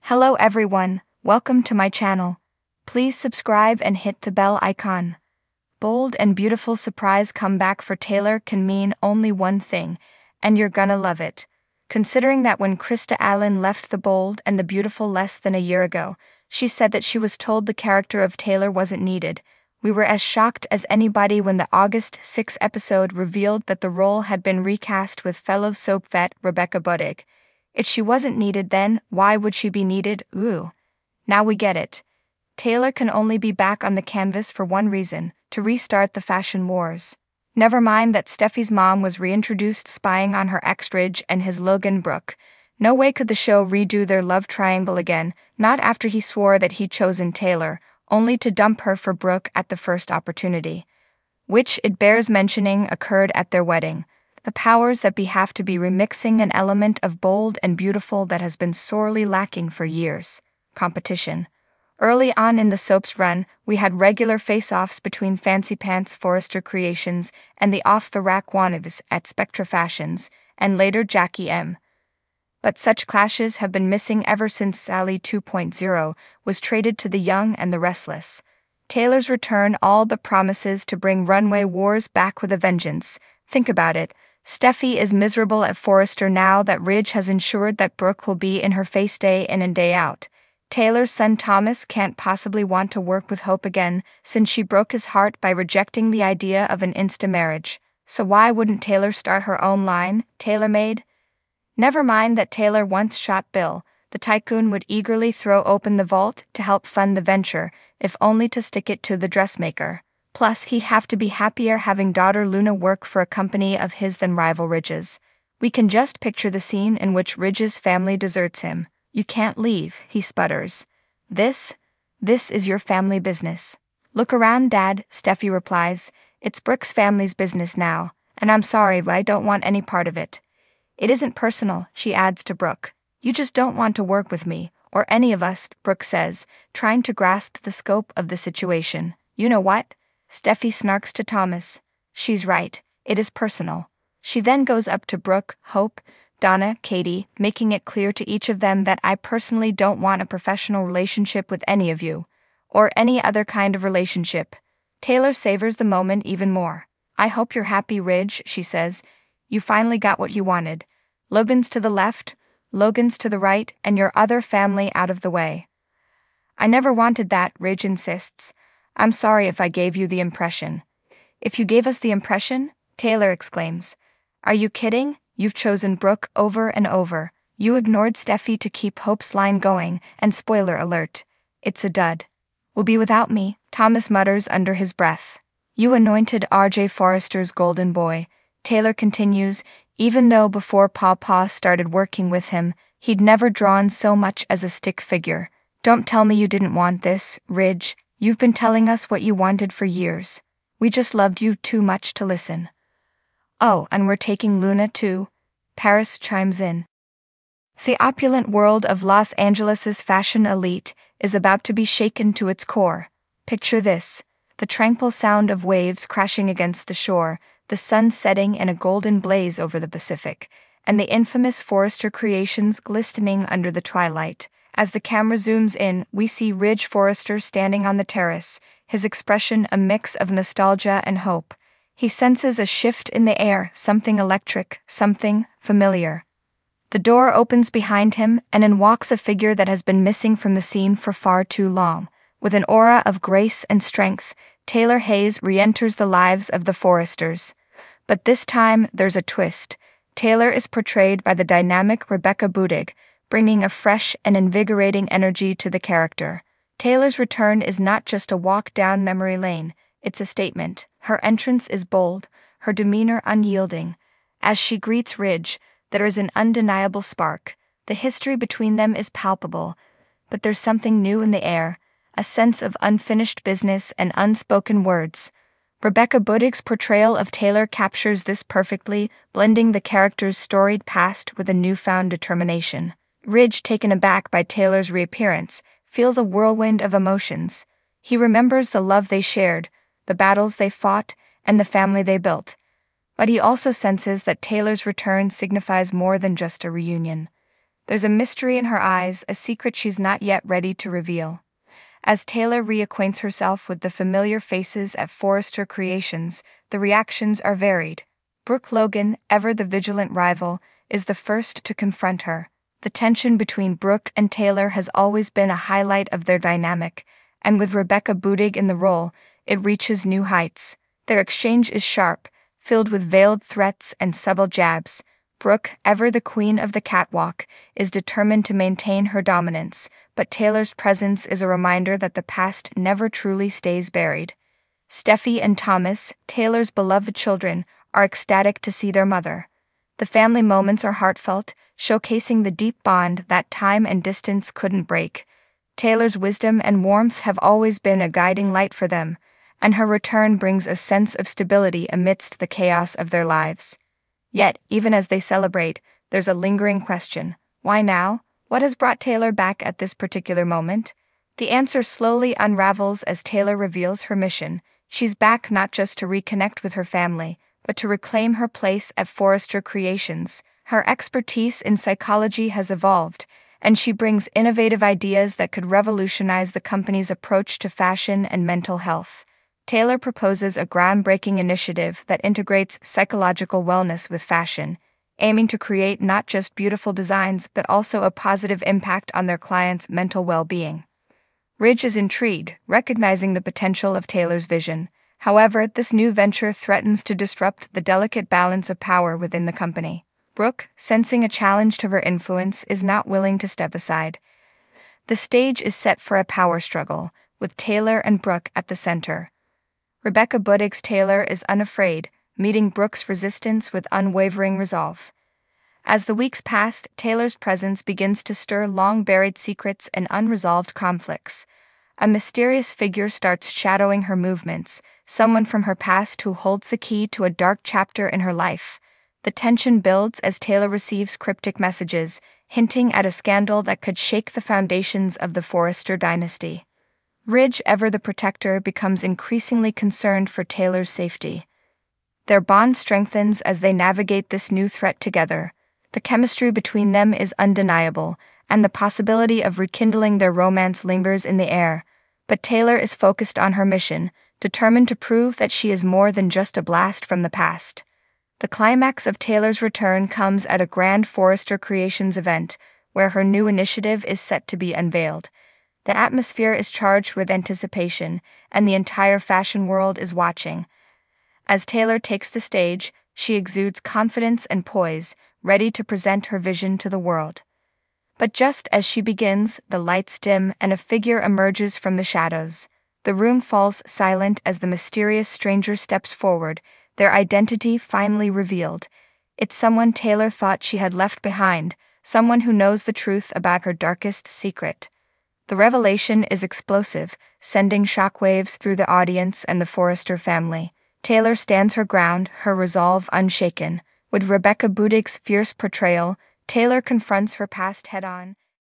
Hello everyone, welcome to my channel. Please subscribe and hit the bell icon. Bold and beautiful surprise comeback for Taylor can mean only one thing, and you're gonna love it. Considering that when Krista Allen left The Bold and the Beautiful less than a year ago, she said that she was told the character of Taylor wasn't needed. We were as shocked as anybody when the August 6 episode revealed that the role had been recast with fellow soap vet Rebecca Budig. If she wasn't needed then, why would she be needed? Ooh. Now we get it. Taylor can only be back on the canvas for one reason, to restart the fashion wars. Never mind that Steffi's mom was reintroduced spying on her ex Ridge and his Logan Brooke. No way could the show redo their love triangle again, not after he swore that he'd chosen Taylor, only to dump her for Brooke at the first opportunity. Which, it bears mentioning, occurred at their wedding. The powers that be have to be remixing an element of Bold and Beautiful that has been sorely lacking for years. Competition. Early on in the soap's run, we had regular face-offs between Fancy Pants Forrester Creations and the off-the-rack wannabes at Spectra Fashions, and later Jackie M. But such clashes have been missing ever since Sally 2.0 was traded to the young and the restless. Taylor's return all but promises to bring runway wars back with a vengeance. Think about it. Steffi is miserable at Forrester now that Ridge has ensured that Brooke will be in her face day in and day out. Taylor's son Thomas can't possibly want to work with Hope again since she broke his heart by rejecting the idea of an insta-marriage. So why wouldn't Taylor start her own line, TaylorMade? Never mind that Taylor once shot Bill, the tycoon would eagerly throw open the vault to help fund the venture, if only to stick it to the dressmaker. Plus, he'd have to be happier having daughter Luna work for a company of his than rival Ridge's. We can just picture the scene in which Ridge's family deserts him. You can't leave, he sputters. This is your family business. Look around, Dad, Steffi replies. It's Brooke's family's business now, and I'm sorry, but I don't want any part of it. It isn't personal, she adds to Brooke. You just don't want to work with me, or any of us, Brooke says, trying to grasp the scope of the situation. You know what? Steffi snarks to Thomas. She's right, it is personal. She then goes up to Brooke, Hope, Donna, Katie, making it clear to each of them that I personally don't want a professional relationship with any of you, or any other kind of relationship. Taylor savors the moment even more. I hope you're happy, Ridge, she says. You finally got what you wanted. Logan's to the left, Logan's to the right, and your other family out of the way. I never wanted that, Ridge insists. I'm sorry if I gave you the impression. If you gave us the impression? Taylor exclaims. Are you kidding? You've chosen Brooke over and over. You ignored Steffi to keep Hope's line going, and spoiler alert, it's a dud. Will be without me, Thomas mutters under his breath. You anointed R.J. Forrester's golden boy, Taylor continues, even though before Pawpaw started working with him, he'd never drawn so much as a stick figure. Don't tell me you didn't want this, Ridge. You've been telling us what you wanted for years. We just loved you too much to listen. Oh, and we're taking Luna too, Paris chimes in. The opulent world of Los Angeles's fashion elite is about to be shaken to its core. Picture this, the tranquil sound of waves crashing against the shore, the sun setting in a golden blaze over the Pacific, and the infamous Forrester Creations glistening under the twilight. As the camera zooms in, we see Ridge Forrester standing on the terrace, his expression a mix of nostalgia and hope. He senses a shift in the air, something electric, something familiar. The door opens behind him, and in walks a figure that has been missing from the scene for far too long. With an aura of grace and strength, Taylor Hayes re-enters the lives of the Forresters. But this time, there's a twist. Taylor is portrayed by the dynamic Rebecca Budig, bringing a fresh and invigorating energy to the character. Taylor's return is not just a walk down memory lane, it's a statement. Her entrance is bold, her demeanor unyielding. As she greets Ridge, there is an undeniable spark. The history between them is palpable, but there's something new in the air, a sense of unfinished business and unspoken words. Rebecca Budig's portrayal of Taylor captures this perfectly, blending the character's storied past with a newfound determination. Ridge, taken aback by Taylor's reappearance, feels a whirlwind of emotions. He remembers the love they shared, the battles they fought, and the family they built. But he also senses that Taylor's return signifies more than just a reunion. There's a mystery in her eyes, a secret she's not yet ready to reveal. As Taylor reacquaints herself with the familiar faces at Forrester Creations, the reactions are varied. Brooke Logan, ever the vigilant rival, is the first to confront her. The tension between Brooke and Taylor has always been a highlight of their dynamic, and with Rebecca Budig in the role, it reaches new heights. Their exchange is sharp, filled with veiled threats and subtle jabs. Brooke, ever the queen of the catwalk, is determined to maintain her dominance, but Taylor's presence is a reminder that the past never truly stays buried. Steffi and Thomas, Taylor's beloved children, are ecstatic to see their mother. The family moments are heartfelt, showcasing the deep bond that time and distance couldn't break. Taylor's wisdom and warmth have always been a guiding light for them, and her return brings a sense of stability amidst the chaos of their lives. Yet, even as they celebrate, there's a lingering question. Why now? What has brought Taylor back at this particular moment? The answer slowly unravels as Taylor reveals her mission. She's back not just to reconnect with her family, but to reclaim her place at Forrester Creations. Her expertise in psychology has evolved, and she brings innovative ideas that could revolutionize the company's approach to fashion and mental health. Taylor proposes a groundbreaking initiative that integrates psychological wellness with fashion, aiming to create not just beautiful designs but also a positive impact on their clients' mental well-being. Ridge is intrigued, recognizing the potential of Taylor's vision. However, this new venture threatens to disrupt the delicate balance of power within the company. Brooke, sensing a challenge to her influence, is not willing to step aside. The stage is set for a power struggle, with Taylor and Brooke at the center. Rebecca Budig's Taylor is unafraid, meeting Brooke's resistance with unwavering resolve. As the weeks pass, Taylor's presence begins to stir long-buried secrets and unresolved conflicts. A mysterious figure starts shadowing her movements, someone from her past who holds the key to a dark chapter in her life. The tension builds as Taylor receives cryptic messages, hinting at a scandal that could shake the foundations of the Forrester dynasty. Ridge, ever the protector, becomes increasingly concerned for Taylor's safety. Their bond strengthens as they navigate this new threat together. The chemistry between them is undeniable, and the possibility of rekindling their romance lingers in the air. But Taylor is focused on her mission, determined to prove that she is more than just a blast from the past. The climax of Taylor's return comes at a grand Forrester Creations event, where her new initiative is set to be unveiled. The atmosphere is charged with anticipation, and the entire fashion world is watching. As Taylor takes the stage, she exudes confidence and poise, ready to present her vision to the world. But just as she begins, the lights dim and a figure emerges from the shadows. The room falls silent as the mysterious stranger steps forward, their identity finally revealed. It's someone Taylor thought she had left behind, someone who knows the truth about her darkest secret. The revelation is explosive, sending shockwaves through the audience and the Forrester family. Taylor stands her ground, her resolve unshaken. With Rebecca Budig's fierce portrayal, Taylor confronts her past head-on,